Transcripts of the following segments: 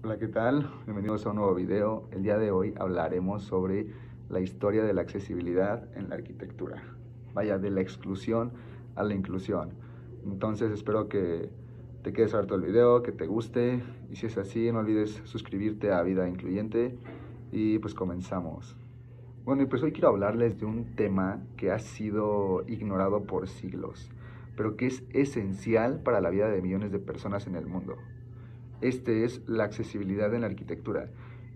Hola, ¿qué tal? Bienvenidos a un nuevo video. El día de hoy hablaremos sobre la historia de la accesibilidad en la arquitectura. Vaya, de la exclusión a la inclusión. Entonces espero que te quedes a ver todo el video, que te guste. Y si es así, no olvides suscribirte a Vida Incluyente. Y pues comenzamos. Bueno, y pues hoy quiero hablarles de un tema que ha sido ignorado por siglos, pero que es esencial para la vida de millones de personas en el mundo. Este es la accesibilidad en la arquitectura.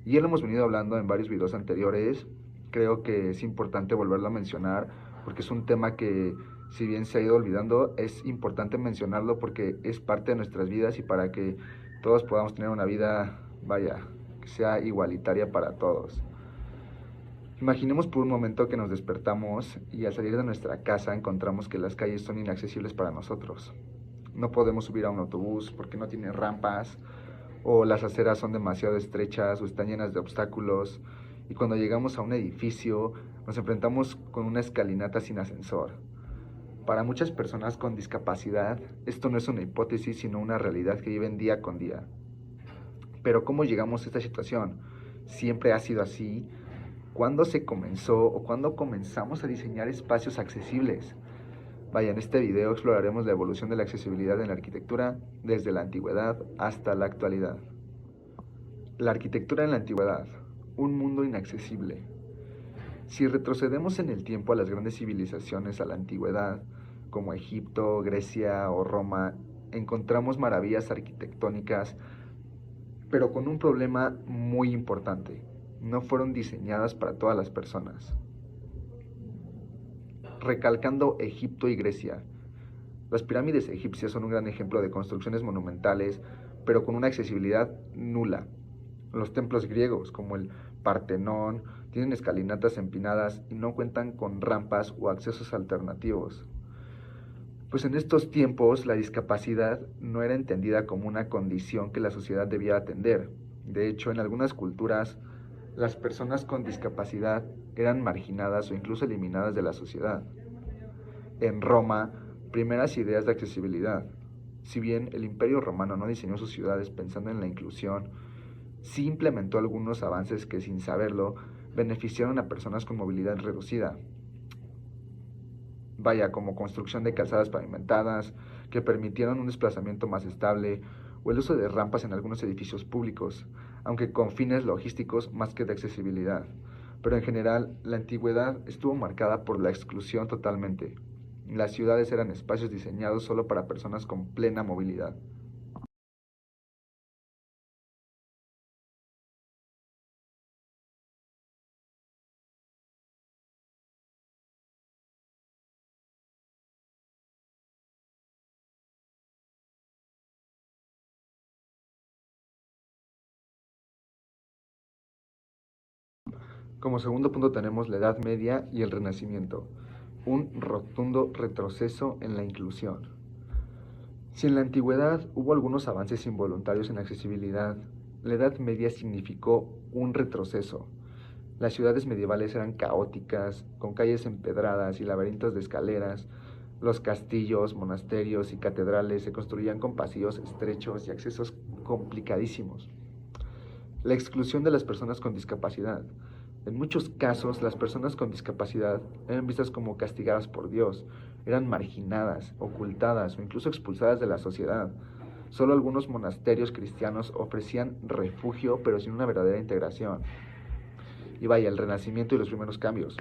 Y ya lo hemos venido hablando en varios videos anteriores. Creo que es importante volverlo a mencionar porque es un tema que, si bien se ha ido olvidando, es importante mencionarlo porque es parte de nuestras vidas y para que todos podamos tener una vida, vaya, que sea igualitaria para todos. Imaginemos por un momento que nos despertamos y al salir de nuestra casa encontramos que las calles son inaccesibles para nosotros. No podemos subir a un autobús porque no tiene rampas, o las aceras son demasiado estrechas o están llenas de obstáculos. Y cuando llegamos a un edificio nos enfrentamos con una escalinata sin ascensor. Para muchas personas con discapacidad, esto no es una hipótesis, sino una realidad que viven día con día. Pero ¿cómo llegamos a esta situación? ¿Siempre ha sido así? ¿Cuándo se comenzó o cuándo comenzamos a diseñar espacios accesibles? Vaya, en este video exploraremos la evolución de la accesibilidad en la arquitectura desde la antigüedad hasta la actualidad. La arquitectura en la antigüedad, un mundo inaccesible. Si retrocedemos en el tiempo a las grandes civilizaciones a la antigüedad, como Egipto, Grecia o Roma, encontramos maravillas arquitectónicas, pero con un problema muy importante. No fueron diseñadas para todas las personas. Recalcando Egipto y Grecia, las pirámides egipcias son un gran ejemplo de construcciones monumentales, pero con una accesibilidad nula. Los templos griegos, como el Partenón, tienen escalinatas empinadas y no cuentan con rampas o accesos alternativos. Pues en estos tiempos la discapacidad no era entendida como una condición que la sociedad debía atender. De hecho, en algunas culturas, las personas con discapacidad eran marginadas o incluso eliminadas de la sociedad. En Roma, primeras ideas de accesibilidad. Si bien el Imperio Romano no diseñó sus ciudades pensando en la inclusión, sí implementó algunos avances que, sin saberlo, beneficiaron a personas con movilidad reducida. Vaya, como construcción de calzadas pavimentadas, que permitieron un desplazamiento más estable, o el uso de rampas en algunos edificios públicos, aunque con fines logísticos más que de accesibilidad. Pero en general, la antigüedad estuvo marcada por la exclusión totalmente. Las ciudades eran espacios diseñados solo para personas con plena movilidad. Como segundo punto tenemos la Edad Media y el Renacimiento, un rotundo retroceso en la inclusión. Si en la antigüedad hubo algunos avances involuntarios en accesibilidad, la Edad Media significó un retroceso. Las ciudades medievales eran caóticas, con calles empedradas y laberintos de escaleras. Los castillos, monasterios y catedrales se construían con pasillos estrechos y accesos complicadísimos. La exclusión de las personas con discapacidad. En muchos casos, las personas con discapacidad eran vistas como castigadas por Dios, eran marginadas, ocultadas o incluso expulsadas de la sociedad. Solo algunos monasterios cristianos ofrecían refugio, pero sin una verdadera integración. Y vaya, el Renacimiento y los primeros cambios.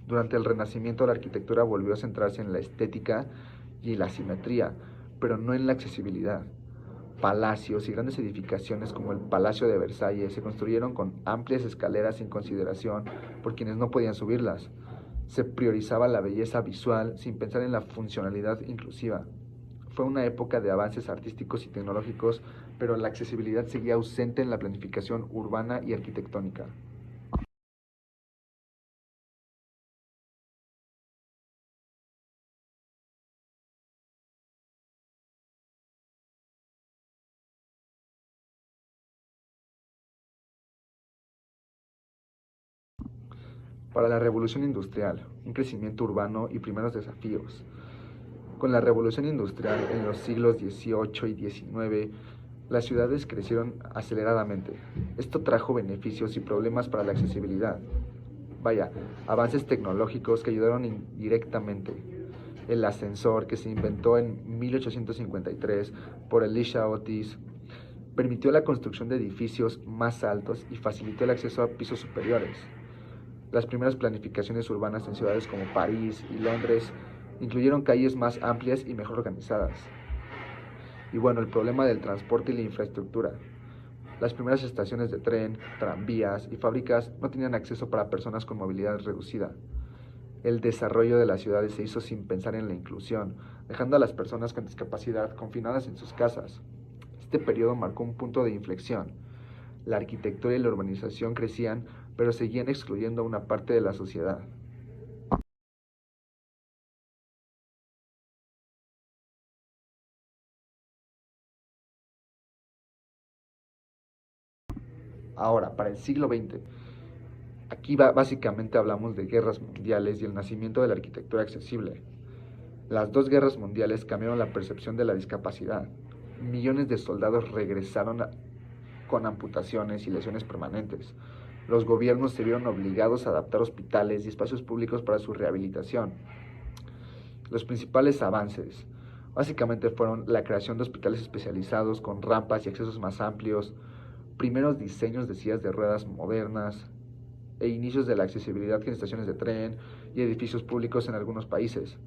Durante el Renacimiento la arquitectura volvió a centrarse en la estética y la simetría, pero no en la accesibilidad. Palacios y grandes edificaciones como el Palacio de Versalles se construyeron con amplias escaleras sin consideración por quienes no podían subirlas. Se priorizaba la belleza visual sin pensar en la funcionalidad inclusiva. Fue una época de avances artísticos y tecnológicos, pero la accesibilidad seguía ausente en la planificación urbana y arquitectónica. Para la revolución industrial, un crecimiento urbano y primeros desafíos. Con la revolución industrial en los siglos XVIII y XIX, Las ciudades crecieron aceleradamente. Esto trajo beneficios y problemas para la accesibilidad. Vaya, avances tecnológicos que ayudaron indirectamente. El ascensor, que se inventó en 1853 por Elisha Otis, permitió la construcción de edificios más altos y facilitó el acceso a pisos superiores. Las primeras planificaciones urbanas en ciudades como París y Londres incluyeron calles más amplias y mejor organizadas. Y bueno, el problema del transporte y la infraestructura. Las primeras estaciones de tren, tranvías y fábricas no tenían acceso para personas con movilidad reducida. El desarrollo de las ciudades se hizo sin pensar en la inclusión, dejando a las personas con discapacidad confinadas en sus casas. Este periodo marcó un punto de inflexión. La arquitectura y la urbanización crecían, pero seguían excluyendo a una parte de la sociedad. Ahora, para el siglo XX, aquí básicamente hablamos de guerras mundiales y el nacimiento de la arquitectura accesible. Las dos guerras mundiales cambiaron la percepción de la discapacidad. Millones de soldados regresaron con amputaciones y lesiones permanentes. Los gobiernos se vieron obligados a adaptar hospitales y espacios públicos para su rehabilitación. Los principales avances básicamente fueron la creación de hospitales especializados con rampas y accesos más amplios, primeros diseños de sillas de ruedas modernas e inicios de la accesibilidad en estaciones de tren y edificios públicos en algunos países.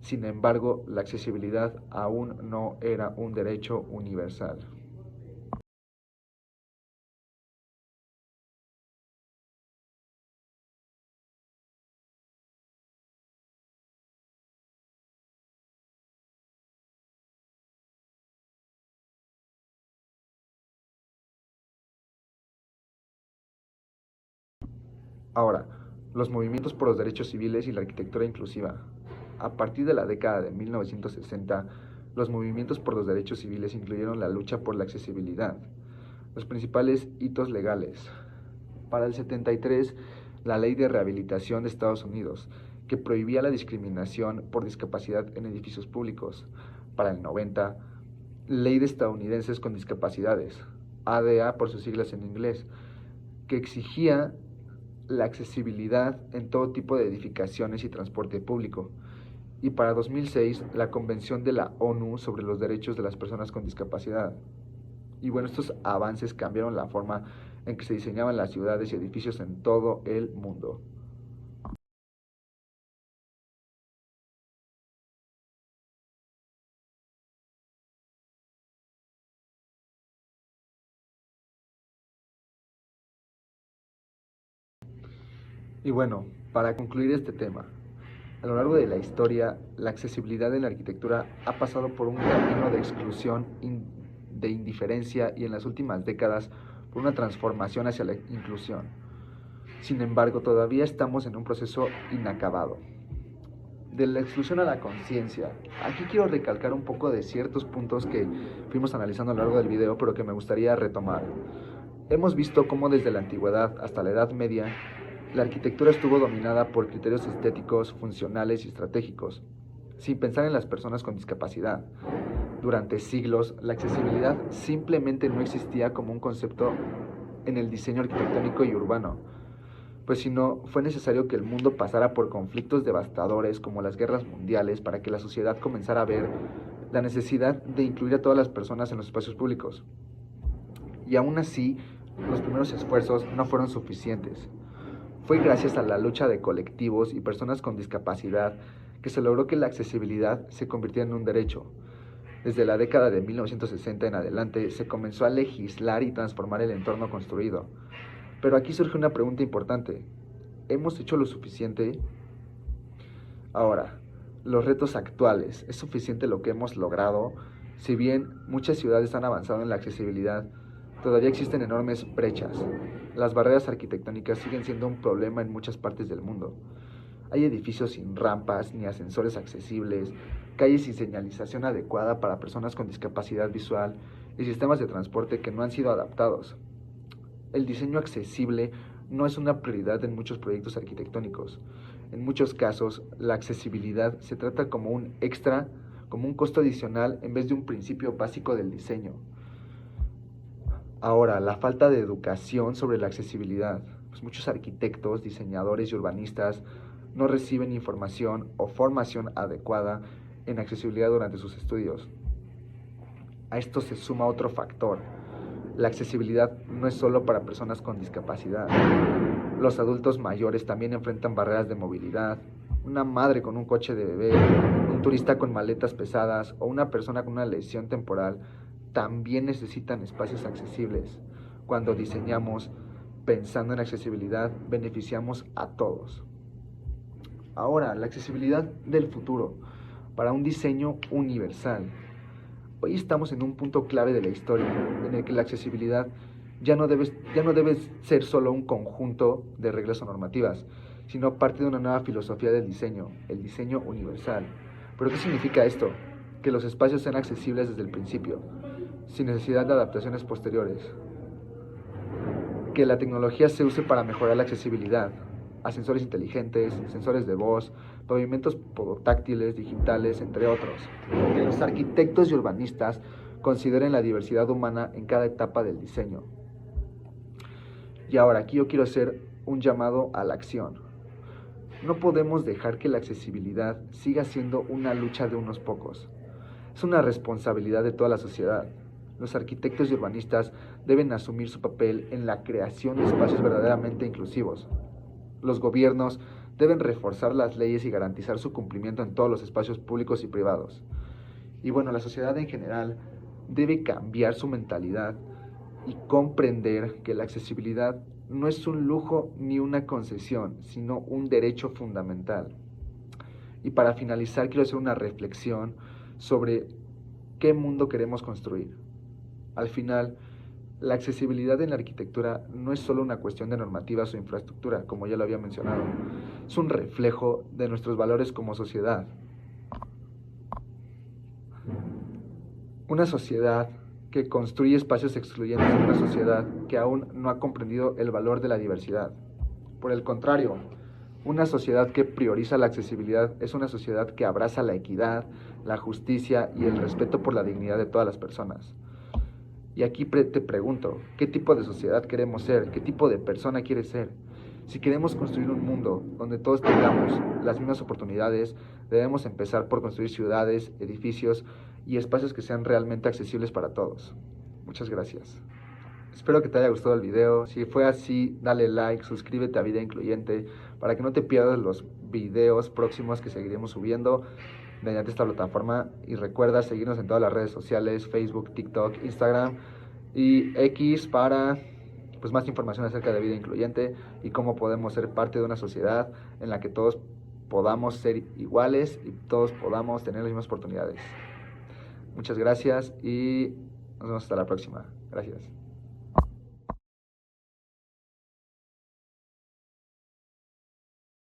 Sin embargo, la accesibilidad aún no era un derecho universal. Ahora, los movimientos por los derechos civiles y la arquitectura inclusiva. A partir de la década de 1960, los movimientos por los derechos civiles incluyeron la lucha por la accesibilidad. Los principales hitos legales. Para el 73, la Ley de Rehabilitación de Estados Unidos, que prohibía la discriminación por discapacidad en edificios públicos. Para el 90, Ley de Estadounidenses con Discapacidades, ADA por sus siglas en inglés, que exigía la accesibilidad en todo tipo de edificaciones y transporte público. Y para 2006, la Convención de la ONU sobre los Derechos de las Personas con Discapacidad. Y bueno, estos avances cambiaron la forma en que se diseñaban las ciudades y edificios en todo el mundo. Y bueno, para concluir este tema, a lo largo de la historia, la accesibilidad en la arquitectura ha pasado por un camino de exclusión, de indiferencia y en las últimas décadas por una transformación hacia la inclusión. Sin embargo, todavía estamos en un proceso inacabado. De la exclusión a la conciencia. Aquí quiero recalcar un poco de ciertos puntos que fuimos analizando a lo largo del video, pero que me gustaría retomar. Hemos visto cómo desde la antigüedad hasta la Edad Media, la arquitectura estuvo dominada por criterios estéticos, funcionales y estratégicos, sin pensar en las personas con discapacidad. Durante siglos, la accesibilidad simplemente no existía como un concepto en el diseño arquitectónico y urbano, pues si no, fue necesario que el mundo pasara por conflictos devastadores como las guerras mundiales para que la sociedad comenzara a ver la necesidad de incluir a todas las personas en los espacios públicos. Y aún así, los primeros esfuerzos no fueron suficientes. Fue gracias a la lucha de colectivos y personas con discapacidad que se logró que la accesibilidad se convirtiera en un derecho. Desde la década de 1960 en adelante se comenzó a legislar y transformar el entorno construido. Pero aquí surge una pregunta importante. ¿Hemos hecho lo suficiente? Ahora, los retos actuales. ¿Es suficiente lo que hemos logrado? Si bien muchas ciudades han avanzado en la accesibilidad, todavía existen enormes brechas. Las barreras arquitectónicas siguen siendo un problema en muchas partes del mundo. Hay edificios sin rampas ni ascensores accesibles, calles sin señalización adecuada para personas con discapacidad visual y sistemas de transporte que no han sido adaptados. El diseño accesible no es una prioridad en muchos proyectos arquitectónicos. En muchos casos, la accesibilidad se trata como un extra, como un costo adicional en vez de un principio básico del diseño. Ahora, la falta de educación sobre la accesibilidad. Pues muchos arquitectos, diseñadores y urbanistas no reciben información o formación adecuada en accesibilidad durante sus estudios. A esto se suma otro factor. La accesibilidad no es solo para personas con discapacidad. Los adultos mayores también enfrentan barreras de movilidad. Una madre con un coche de bebé, un turista con maletas pesadas o una persona con una lesión temporal también necesitan espacios accesibles. Cuando diseñamos pensando en accesibilidad, beneficiamos a todos. Ahora, la accesibilidad del futuro para un diseño universal. Hoy estamos en un punto clave de la historia en el que la accesibilidad ya no debe ser solo un conjunto de reglas o normativas, sino parte de una nueva filosofía del diseño, el diseño universal. ¿Pero qué significa esto? Que los espacios sean accesibles desde el principio, sin necesidad de adaptaciones posteriores. Que la tecnología se use para mejorar la accesibilidad, ascensores inteligentes, sensores de voz, pavimentos táctiles, digitales, entre otros. Que los arquitectos y urbanistas consideren la diversidad humana en cada etapa del diseño. Y ahora, aquí yo quiero hacer un llamado a la acción. No podemos dejar que la accesibilidad siga siendo una lucha de unos pocos. Es una responsabilidad de toda la sociedad. Los arquitectos y urbanistas deben asumir su papel en la creación de espacios verdaderamente inclusivos. Los gobiernos deben reforzar las leyes y garantizar su cumplimiento en todos los espacios públicos y privados. Y bueno, la sociedad en general debe cambiar su mentalidad y comprender que la accesibilidad no es un lujo ni una concesión, sino un derecho fundamental. Y para finalizar, quiero hacer una reflexión sobre qué mundo queremos construir. Al final, la accesibilidad en la arquitectura no es solo una cuestión de normativas o infraestructura, como ya lo había mencionado. Es un reflejo de nuestros valores como sociedad. Una sociedad que construye espacios excluyentes es una sociedad que aún no ha comprendido el valor de la diversidad. Por el contrario, una sociedad que prioriza la accesibilidad es una sociedad que abraza la equidad, la justicia y el respeto por la dignidad de todas las personas. Y aquí te pregunto, ¿qué tipo de sociedad queremos ser? ¿Qué tipo de persona quieres ser? Si queremos construir un mundo donde todos tengamos las mismas oportunidades, debemos empezar por construir ciudades, edificios y espacios que sean realmente accesibles para todos. Muchas gracias. Espero que te haya gustado el video. Si fue así, dale like, suscríbete a Vida Incluyente para que no te pierdas los videos próximos que seguiremos subiendo mediante esta plataforma. Y recuerda seguirnos en todas las redes sociales, Facebook, TikTok, Instagram y X para más información acerca de Vida Incluyente y cómo podemos ser parte de una sociedad en la que todos podamos ser iguales y todos podamos tener las mismas oportunidades. Muchas gracias y nos vemos hasta la próxima. Gracias.